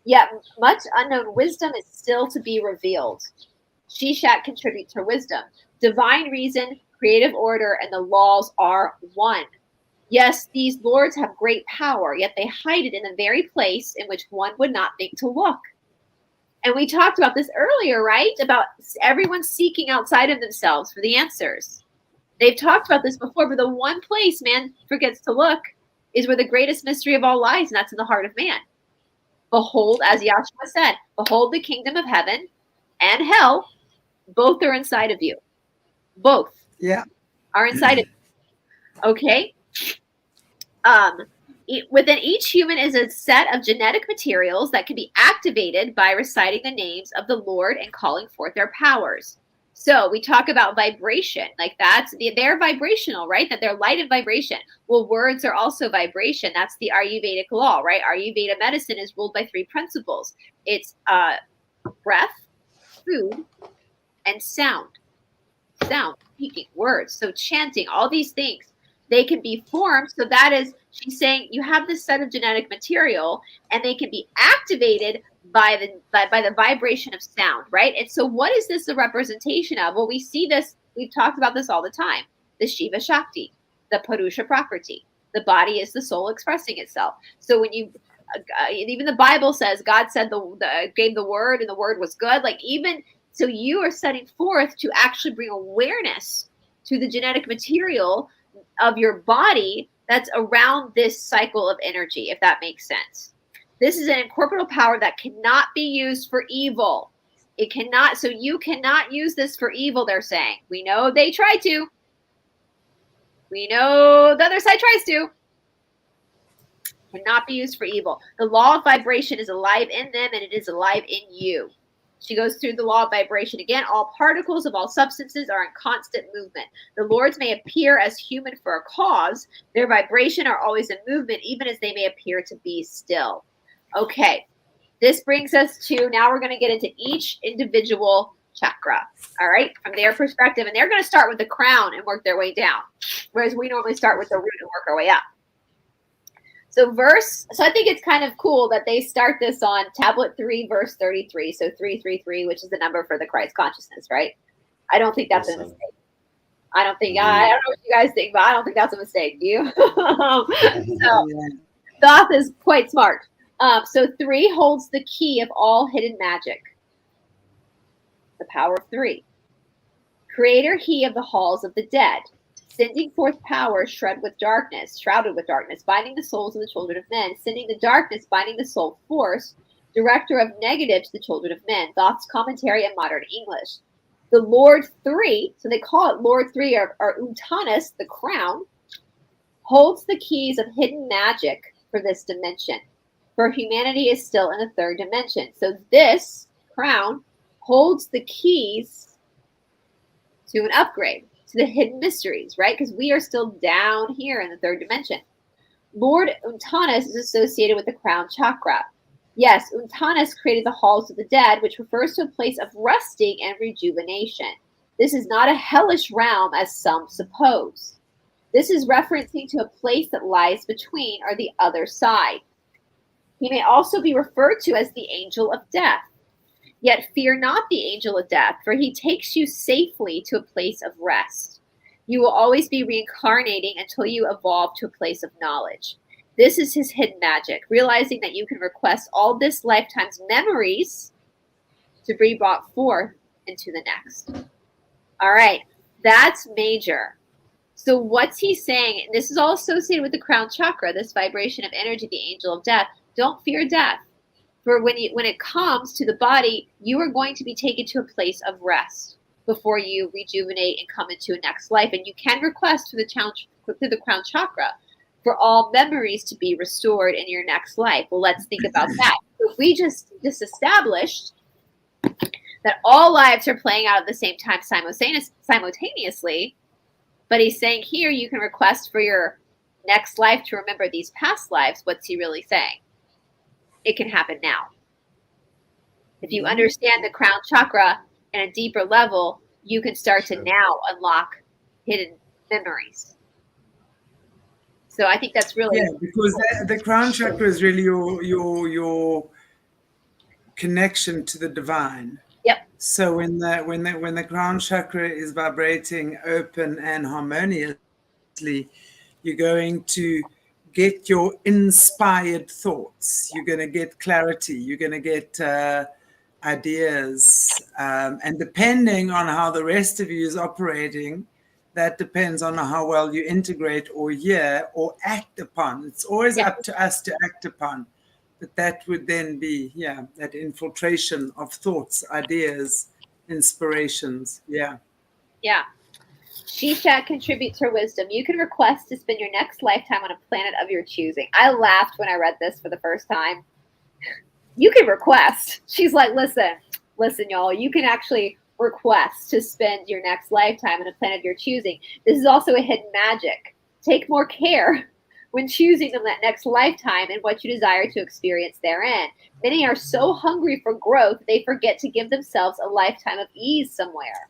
yet much unknown wisdom is still to be revealed. Shishat contributes her wisdom. Divine reason, creative order, and the laws are one. Yes, these lords have great power, yet they hide it in the very place in which one would not think to look. And we talked about this earlier, right? About everyone seeking outside of themselves for the answers. They've talked about this before, but the one place man forgets to look is where the greatest mystery of all lies, and that's in the heart of man. Behold, as Yahshua said, behold, the kingdom of heaven and hell, both are inside of you. Both are inside of you. Okay? Within each human is a set of genetic materials that can be activated by reciting the names of the Lord and calling forth their powers. So we talk about vibration, like they're vibrational, right? That they're light and vibration. Well, words are also vibration. That's the Ayurvedic law, right? Ayurveda medicine is ruled by 3 principles. It's breath, food, and sound. Sound, speaking, words. So chanting, all these things, they can be formed. So that is, she's saying you have this set of genetic material and they can be activated by the vibration of sound, right? And so what is this a representation of? Well, we see this, we've talked about this all the time. The Shiva Shakti, the Purusha Prakriti. The body is the soul expressing itself. So when you, even the Bible says, God said gave the word and the word was good. Like even, so you are setting forth to actually bring awareness to the genetic material of your body that's around this cycle of energy, if that makes sense. This is an incorporeal power that cannot be used for evil. It cannot, so you cannot use this for evil, they're saying. We know they try to. We know the other side tries to. Cannot be used for evil. The law of vibration is alive in them and it is alive in you. She goes through the law of vibration again. All particles of all substances are in constant movement. The lords may appear as human for a cause. Their vibration are always in movement, even as they may appear to be still. Okay, this brings us to, now we're going to get into each individual chakra. All right, from their perspective. And they're going to start with the crown and work their way down, whereas we normally start with the root and work our way up. So I think it's kind of cool that they start this on tablet 3, verse 33. So 333, which is the number for the Christ consciousness, right? I don't think that's a mistake. I don't know what you guys think, but I don't think that's a mistake. Do you? So Thoth is quite smart. So 3 holds the key of all hidden magic. The power of 3. Creator he of the halls of the dead, sending forth power shrouded with darkness, binding the souls of the children of men, sending the darkness, binding the soul force, director of negative to the children of men. Thoth's commentary in modern English. The Lord 3, so they call it Lord 3, or Utanus, the crown, holds the keys of hidden magic for this dimension. For humanity is still in the 3rd dimension. So this crown holds the keys to an upgrade, to the hidden mysteries, right? Because we are still down here in the 3rd dimension. Lord Utanus is associated with the crown chakra. Yes, Utanus created the halls of the dead, which refers to a place of resting and rejuvenation. This is not a hellish realm, as some suppose. This is referencing to a place that lies between, or the other side. He may also be referred to as the angel of death. Yet fear not the angel of death, for he takes you safely to a place of rest. You will always be reincarnating until you evolve to a place of knowledge. This is his hidden magic, realizing that you can request all this lifetime's memories to be brought forth into the next. All right, that's major. So what's he saying? And this is all associated with the crown chakra, this vibration of energy, the angel of death. Don't fear death. For when it comes to the body, you are going to be taken to a place of rest before you rejuvenate and come into a next life. And you can request through the crown chakra for all memories to be restored in your next life. Well, let's think about that. If we just established that all lives are playing out at the same time simultaneously, but he's saying here you can request for your next life to remember these past lives. What's he really saying? It can happen now. If you understand the crown chakra at a deeper level, you can start to now unlock hidden memories. So I think that's really because the crown chakra is really your connection to the divine. Yep. So when the crown chakra is vibrating open and harmoniously, you're going to get your inspired thoughts. You're going to get clarity. You're going to get ideas. And depending on how the rest of you is operating, that depends on how well you integrate or hear or act upon. It's always up to us to act upon. But that would then be, that infiltration of thoughts, ideas, inspirations. Yeah. Shisha contributes her wisdom. You can request to spend your next lifetime on a planet of your choosing. I laughed when I read this for the first time. You can request. She's like, listen, y'all, you can actually request to spend your next lifetime on a planet of your choosing. This is also a hidden magic. Take more care when choosing them that next lifetime and what you desire to experience therein. Many are so hungry for growth, they forget to give themselves a lifetime of ease somewhere.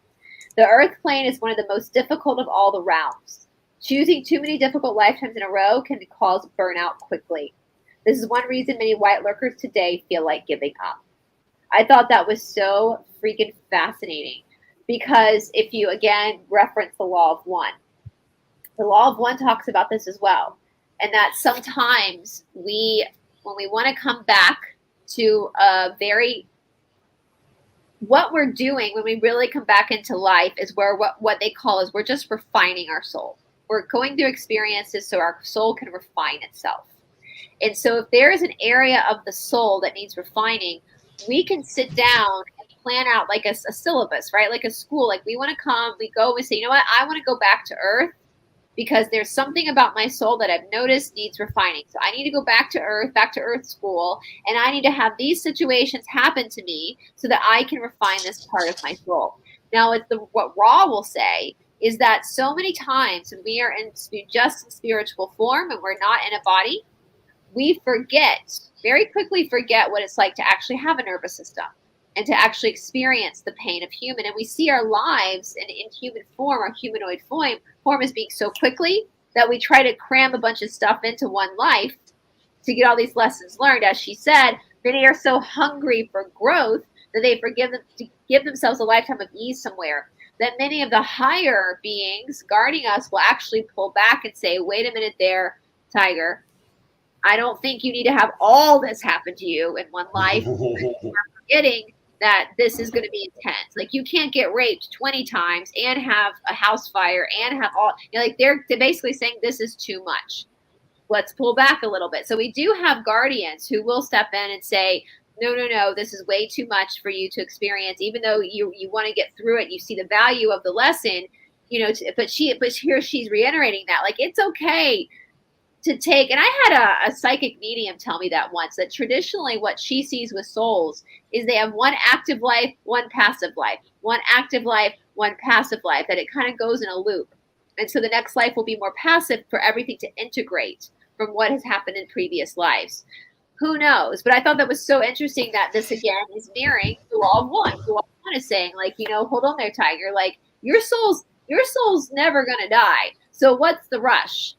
The earth plane is one of the most difficult of all the realms. Choosing too many difficult lifetimes in a row can cause burnout quickly. This is one reason many white lurkers today feel like giving up. I thought that was so freaking fascinating because if you, again, reference the law of one, the law of one talks about this as well. And that sometimes when we want to come back to what we're doing when we really come back into life is where what they call is we're just refining our soul. We're going through experiences so our soul can refine itself. And so if there is an area of the soul that needs refining, we can sit down and plan out like a syllabus, right? Like a school. Like we want to come, we go, we say, you know what? I want to go back to earth because there's something about my soul that I've noticed needs refining. So I need to go back to earth school, and I need to have these situations happen to me so that I can refine this part of my soul. Now, what Ra will say is that so many times when we are just in spiritual form and we're not in a body, we very quickly forget what it's like to actually have a nervous system. and to actually experience the pain of human. And we see our lives in human form, our humanoid form as being so quickly that we try to cram a bunch of stuff into one life to get all these lessons learned. As she said, many are so hungry for growth that they forgive them to give themselves a lifetime of ease somewhere. That many of the higher beings guarding us will actually pull back and say, wait a minute there, Tiger. I don't think you need to have all this happen to you in one life. You're forgetting that this is going to be intense. Like, you can't get raped 20 times and have a house fire and have all, like, they're basically saying this is too much. Let's pull back a little bit. So we do have guardians who will step in and say, no, this is way too much for you to experience. Even though you want to get through it, you see the value of the lesson, but here she's reiterating that, like, it's okay to take. And I had a psychic medium tell me that once, that traditionally what she sees with souls is they have one active life, one passive life, one active life, one passive life, that it kind of goes in a loop. And so the next life will be more passive for everything to integrate from what has happened in previous lives. Who knows? But I thought that was so interesting that this, again, is mirroring the law of one. The law of one is saying, like, hold on there, Tiger. Like, your soul's never going to die. So what's the rush?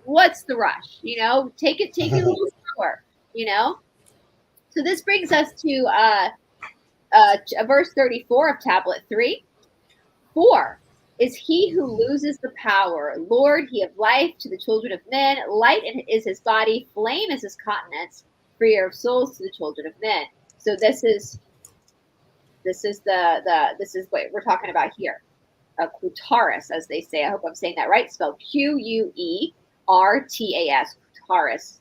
What's the rush? Take it a little slower, So this brings us to verse 34 of tablet 3. 4 is he who loses the power. Lord, he of life to the children of men. Light is his body. Flame is his countenance. Freer of souls to the children of men. So this is what we're talking about here. Qutarus, as they say. I hope I'm saying that right. Spelled Quertas. Qutarus.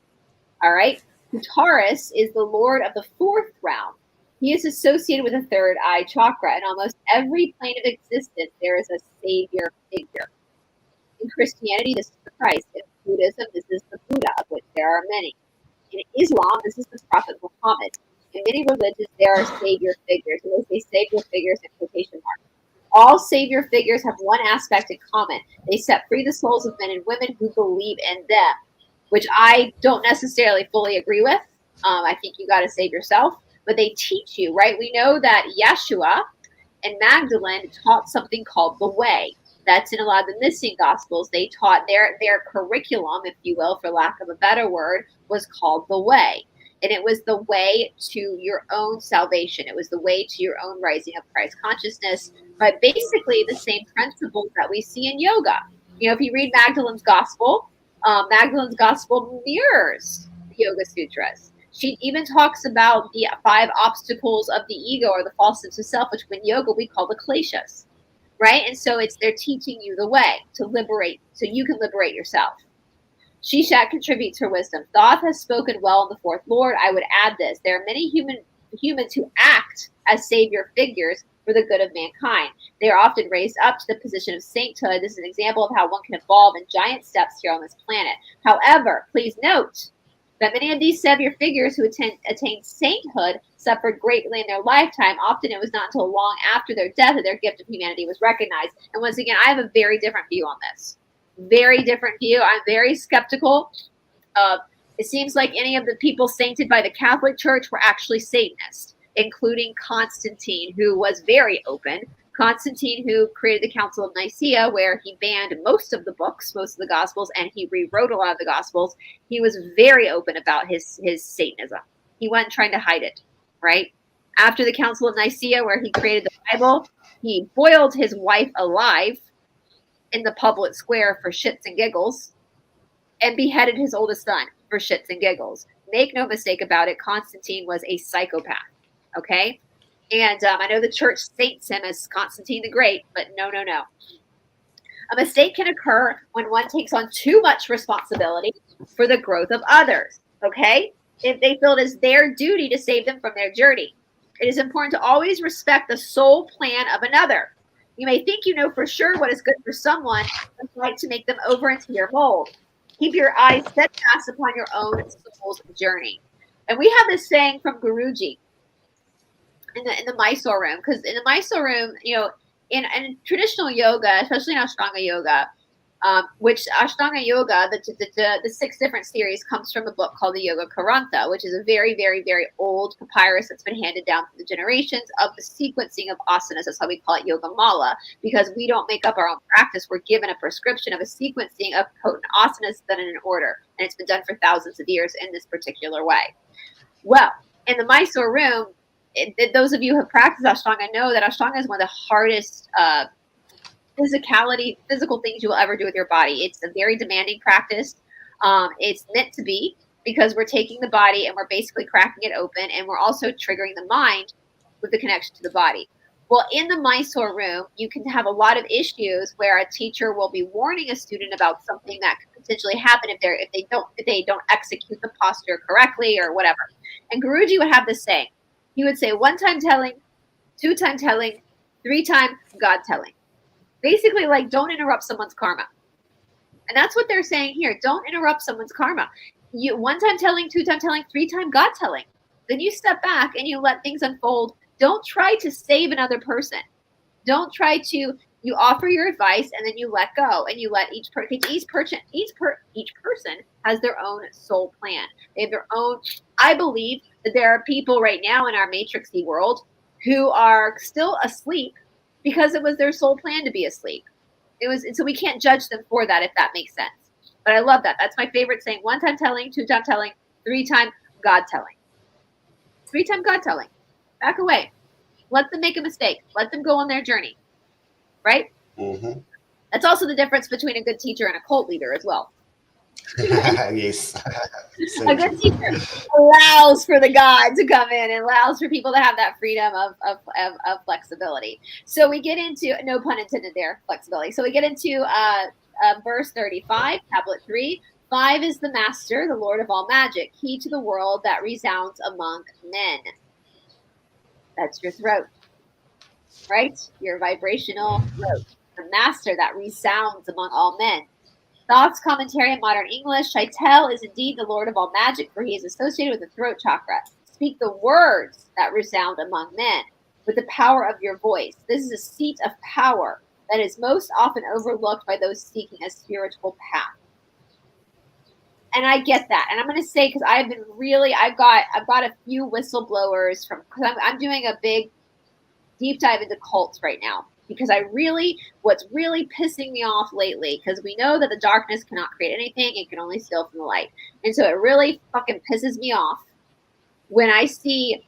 All right. Qutarus is the lord of the 4th realm. He is associated with a third eye chakra. In almost every plane of existence, there is a savior figure. In Christianity, this is the Christ. In Buddhism, this is the Buddha, of which there are many. In Islam, this is the Prophet Muhammad. In many religions, there are savior figures. And they say savior figures in quotation marks. All savior figures have one aspect in common. They set free the souls of men and women who believe in them, which I don't necessarily fully agree with. I think you got to save yourself. But they teach you, right? We know that Yeshua and Magdalene taught something called the way. That's in a lot of the missing gospels. They taught their curriculum, if you will, for lack of a better word, was called the way. And it was the way to your own salvation. It was the way to your own rising of Christ consciousness. But basically the same principles that we see in yoga. If you read Magdalene's gospel mirrors the Yoga Sutras. She even talks about the 5 obstacles of the ego, or the false sense of self, which in yoga we call the kleshas, right? And so they're teaching you the way to liberate, so you can liberate yourself. Shishat contributes her wisdom. Thoth has spoken well in the 4th Lord. I would add this. There are many humans who act as savior figures for the good of mankind. They are often raised up to the position of sainthood. This is an example of how one can evolve in giant steps here on this planet. However, please note that many of these savior figures who attained sainthood suffered greatly in their lifetime. Often it was not until long after their death that their gift of humanity was recognized. And once again, I have a very different view on this. Very different view. I'm very skeptical of, it seems like any of the people sainted by the Catholic Church were actually Satanists, including Constantine, who was very open. Constantine, who created the Council of Nicaea, where he banned most of the books, most of the Gospels, and he rewrote a lot of the Gospels. He was very open about his Satanism. He wasn't trying to hide it, right? After the Council of Nicaea, where he created the Bible, he boiled his wife alive in the public square for shits and giggles and beheaded his oldest son for shits and giggles. Make no mistake about it, Constantine was a psychopath, okay? And I know the church saints him as Constantine the Great, but no. A mistake can occur when one takes on too much responsibility for the growth of others, okay? If they feel it is their duty to save them from their journey. It is important to always respect the soul plan of another. You may think you know for sure what is good for someone, but like to make them over into your mold. Keep your eyes steadfast upon your own soul's journey. And we have this saying from Guruji in the Mysore room, because in the Mysore room, in traditional yoga, especially in Ashtanga yoga, which Ashtanga Yoga, the 6 different series, comes from a book called the Yoga Karanta, which is a very, very, very old papyrus that's been handed down through the generations of the sequencing of asanas. That's why we call it Yoga Mala, because we don't make up our own practice. We're given a prescription of a sequencing of potent asanas done in an order, and it's been done for thousands of years in this particular way. Well, in the Mysore room, those of you who have practiced Ashtanga know that Ashtanga is one of the hardest physical things you will ever do with your body. It's a very demanding practice. It's meant to be, because we're taking the body and we're basically cracking it open, and we're also triggering the mind with the connection to the body. Well, in the Mysore room, you can have a lot of issues where a teacher will be warning a student about something that could potentially happen if they don't execute the posture correctly or whatever. And Guruji would have this saying. He would say 1 time telling, 2 time telling, 3 time God telling. Basically, like, don't interrupt someone's karma. And that's what they're saying here. Don't interrupt someone's karma. 1 time telling, 2 time telling, 3 time God telling. Then you step back and you let things unfold. Don't try to save another person. Don't try to, you offer your advice and then you let go, and you let each person has their own soul plan. They have their own. I believe that there are people right now in our matrixy world who are still asleep because it was their soul plan to be asleep. And so we can't judge them for that, if that makes sense. But I love that. That's my favorite saying. 1 time telling, 2 time telling, 3 time God telling. 3 time God telling. Back away. Let them make a mistake. Let them go on their journey. Right? Mm-hmm. That's also the difference between a good teacher and a cult leader as well. Yes. A good teacher allows for the God to come in and allows for people to have that freedom of flexibility. So we get into, no pun intended there, flexibility. So we get into verse 35, tablet 3. 5 is the master, the Lord of all magic, key to the world that resounds among men. That's your throat, right? Your vibrational throat. The master that resounds among all men. Thoughts, commentary in modern English. Chantelle is indeed the Lord of all magic, for he is associated with the throat chakra. Speak the words that resound among men with the power of your voice. This is a seat of power that is most often overlooked by those seeking a spiritual path. And I get that. And I'm going to say, because I've got a few whistleblowers because I'm doing a big deep dive into cults right now. Because what's really pissing me off lately, because we know that the darkness cannot create anything, it can only steal from the light. And so it really fucking pisses me off when I see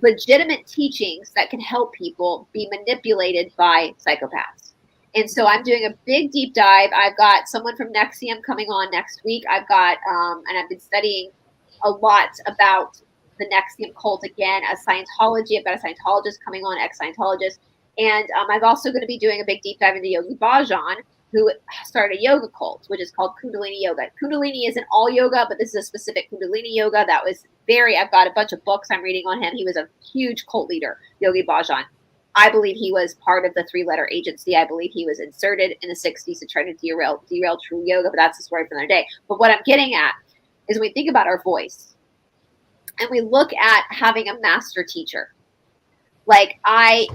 legitimate teachings that can help people be manipulated by psychopaths. And so I'm doing a big deep dive. I've got someone from NXIVM coming on next week. I've got, and I've been studying a lot about the NXIVM cult again, as Scientology. I've got a Scientologist coming on, ex-Scientologist. And I'm also going to be doing a big deep dive into Yogi Bhajan, who started a yoga cult, which is called Kundalini Yoga. Kundalini isn't all yoga, but this is a specific Kundalini Yoga that was I've got a bunch of books I'm reading on him. He was a huge cult leader, Yogi Bhajan. I believe he was part of the 3-letter agency. I believe he was inserted in the 60s to try to derail true yoga, but that's the story for another day. But what I'm getting at is when we think about our voice and we look at having a master teacher. Like my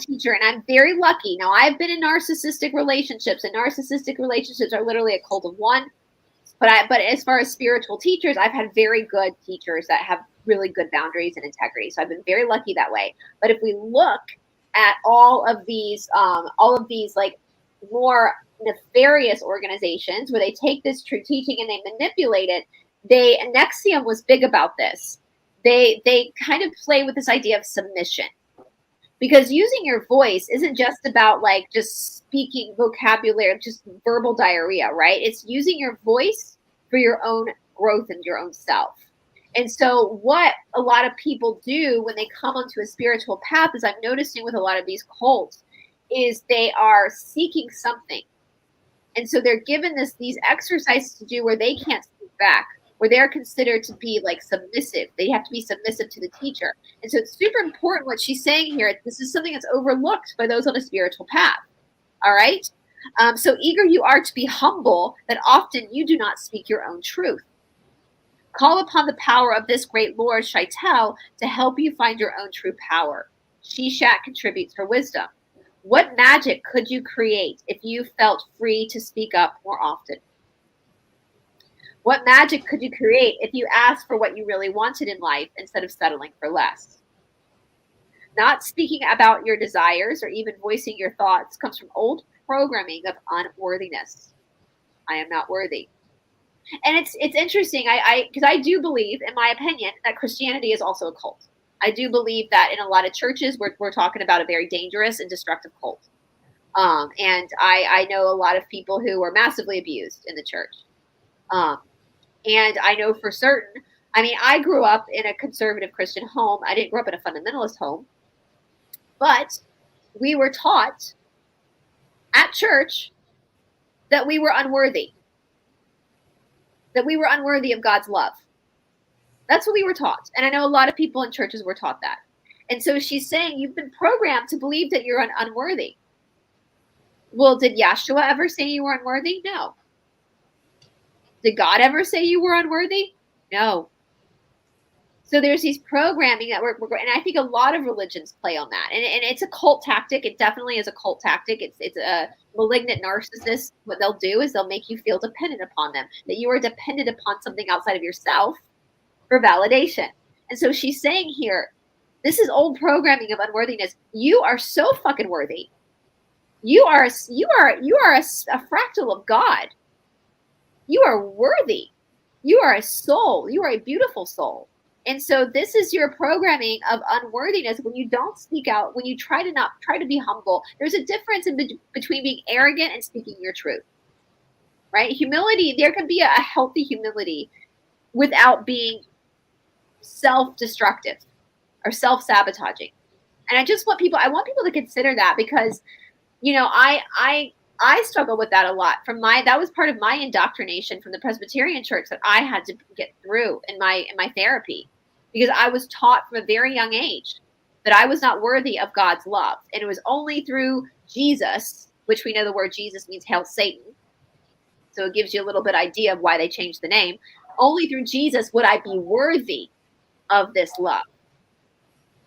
teacher, and I'm very lucky. Now, I've been in narcissistic relationships, and narcissistic relationships are literally a cult of one. But as far as spiritual teachers, I've had very good teachers that have really good boundaries and integrity. So I've been very lucky that way. But if we look at all of these like more nefarious organizations where they take this true teaching and they manipulate it, NXIVM was big about this. They kind of play with this idea of submission, because using your voice isn't just about like just speaking vocabulary, just verbal diarrhea, right? It's using your voice for your own growth and your own self. And so what a lot of people do when they come onto a spiritual path, is I'm noticing with a lot of these cults, is they are seeking something. And so they're given these exercises to do where they can't speak back, where they're considered to be like submissive. They have to be submissive to the teacher. And so it's super important what she's saying here. This is something that's overlooked by those on a spiritual path. All right. So eager you are to be humble, that often you do not speak your own truth. Call upon the power of this great Lord, Chantelle, to help you find your own true power. Shishat contributes her wisdom. What magic could you create if you felt free to speak up more often? What magic could you create if you asked for what you really wanted in life instead of settling for less? Not speaking about your desires or even voicing your thoughts comes from old programming of unworthiness. I am not worthy. And it's interesting. Because I do believe, in my opinion, that Christianity is also a cult. I do believe that in a lot of churches, we're talking about a very dangerous and destructive cult. And I know a lot of people who were massively abused in the church. And I know for certain, I mean, I grew up in a conservative Christian home. I didn't grow up in a fundamentalist home. But we were taught at church that we were unworthy. That we were unworthy of God's love. That's what we were taught. And I know a lot of people in churches were taught that. And so she's saying you've been programmed to believe that you're unworthy. Well, did Yeshua ever say you were unworthy? No. Did God ever say you were unworthy? No. So there's these programming that we're and I think a lot of religions play on that. And it's a cult tactic. It definitely is a cult tactic. It's a malignant narcissist. What they'll do is they'll make you feel dependent upon them, that you are dependent upon something outside of yourself for validation. And so she's saying here, this is old programming of unworthiness. You are so fucking worthy. You are a fractal of God. You are worthy. You are a soul. You are a beautiful soul. And so this is your programming of unworthiness when you don't speak out, when you try to be humble. There's a difference between being arrogant and speaking your truth, right? Humility, there can be a healthy humility without being self-destructive or self-sabotaging. And I want people to consider that because, you know, I struggle with that a lot. That was part of my indoctrination from the Presbyterian church that I had to get through in my therapy, because I was taught from a very young age that I was not worthy of God's love. And it was only through Jesus, which we know the word Jesus means hail Satan. So it gives you a little bit idea of why they changed the name. Only through Jesus would I be worthy of this love.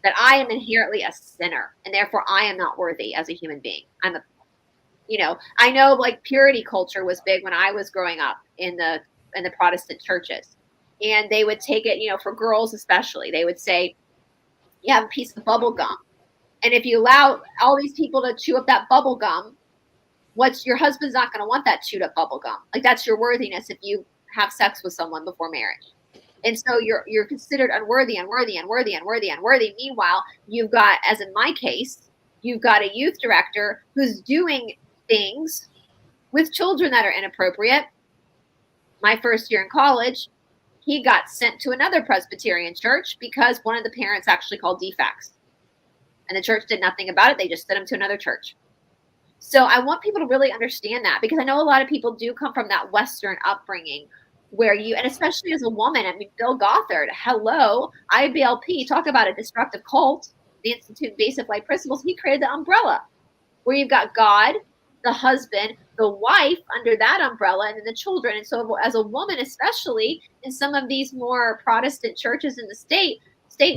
That I am inherently a sinner and therefore I am not worthy as a human being. I know like purity culture was big when I was growing up in the Protestant churches, and they would take it, for girls especially, they would say, you have a piece of bubble gum, and if you allow all these people to chew up that bubble gum, your husband's not going to want that chewed up bubble gum. Like that's your worthiness if you have sex with someone before marriage. And so you're considered unworthy. Meanwhile, you've got, as in my case, you've got a youth director who's doing things with children that are inappropriate. My first year in college, he got sent to another Presbyterian church because one of the parents actually called defects. And the church did nothing about it. They just sent him to another church. So I want people to really understand that, because I know a lot of people do come from that Western upbringing where and especially as a woman, I mean, Bill Gothard, hello, IBLP, talk about a destructive cult, the Institute of Basic Life Principles. He created the umbrella where you've got God, the husband, the wife under that umbrella, and then the children. And so as a woman, especially in some of these more Protestant churches in the states,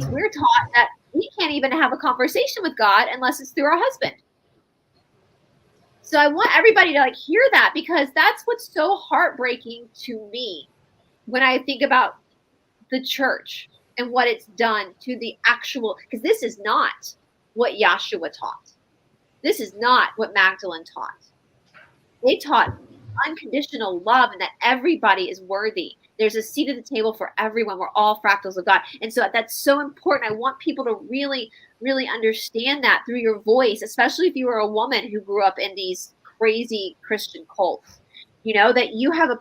we're taught that we can't even have a conversation with God unless it's through our husband. So I want everybody to hear that, because that's what's so heartbreaking to me when I think about the church and what it's done to the actual, because this is not what Yahshua taught. This is not what Magdalene taught. They taught unconditional love and that everybody is worthy. There's a seat at the table for everyone. We're all fractals of God. And so that's so important. I want people to really, really understand that through your voice, especially if you are a woman who grew up in these crazy Christian cults, that you have an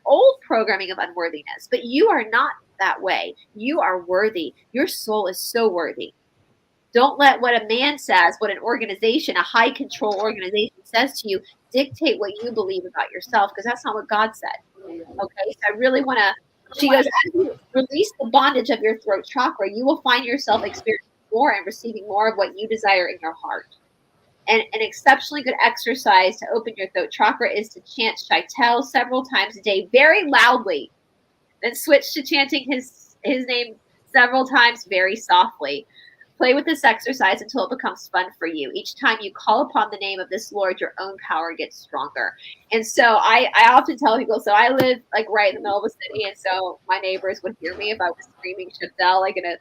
old programming of unworthiness, but you are not that way. You are worthy. Your soul is so worthy. Don't let what a man says, what an organization, a high control organization says to you, dictate what you believe about yourself, because that's not what God said. Okay, so I really want to, she goes, as you release the bondage of your throat chakra, you will find yourself experiencing more and receiving more of what you desire in your heart. And an exceptionally good exercise to open your throat chakra is to chant Chantelle several times a day, very loudly, then switch to chanting his name several times very softly. Play with this exercise until it becomes fun for you. Each time you call upon the name of this Lord, your own power gets stronger. And so I often tell people, so I live like right in the middle of a city, and so my neighbors would hear me if I was screaming Chantelle like in a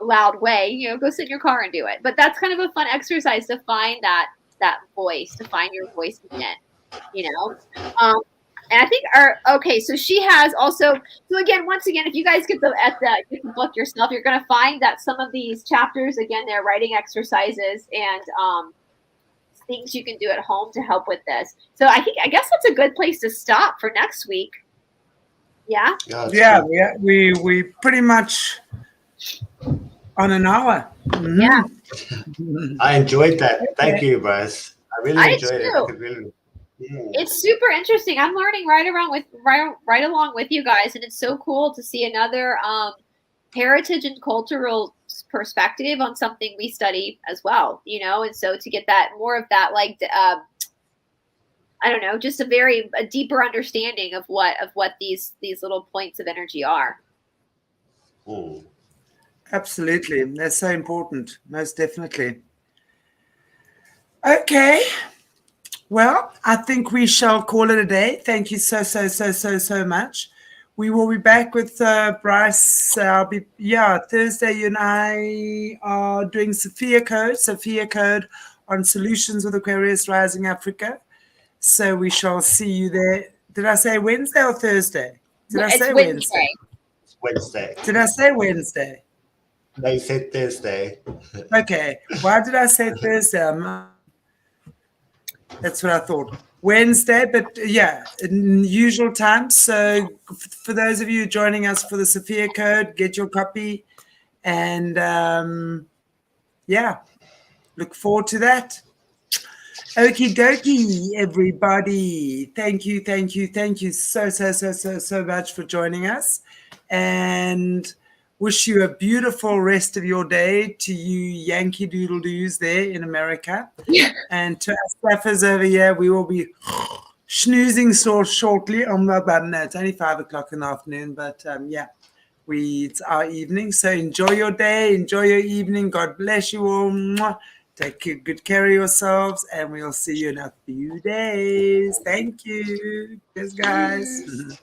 loud way, you know, go sit in your car and do it. But that's kind of a fun exercise to find that voice, to find your voice again, you know. And I think so she has also, so again, once again, if you guys get the book yourself, you're going to find that some of these chapters, again, they're writing exercises and things you can do at home to help with this. So I guess that's a good place to stop for next week. Yeah. Yeah. We pretty much on an hour. Mm-hmm. Yeah. I enjoyed that. Thank you, BRICE. I really enjoyed it. It's super interesting. I'm learning right along with you guys, and it's so cool to see another heritage and cultural perspective on something we study as well, you know. And so to get that more of that, like I don't know, just a deeper understanding of what these little points of energy are. Absolutely, that's so important, most definitely. Okay. Well, I think we shall call it a day. Thank you so much. We will be back with BRICE. Thursday you and I are doing Sophia Code on Solutions with Aquarius Rising Africa. So we shall see you there. Did I say Wednesday or Thursday? It's Wednesday. Wednesday. Did I say Wednesday? No, you said Thursday. Okay. Why did I say Thursday? That's what I thought. Wednesday, but yeah, in usual time. So for those of you joining us for the Sophia Code, get your copy. And look forward to that. Okie dokie, everybody. Thank you so much for joining us. And wish you a beautiful rest of your day to you Yankee Doodle Doos there in America. And to our staffers over here, we will be snoozing so shortly. No, it's only 5 o'clock in the afternoon, but it's our evening. So enjoy your day, enjoy your evening. God bless you all. Take good care of yourselves, and we'll see you in a few days. Thank you. Cheers, guys.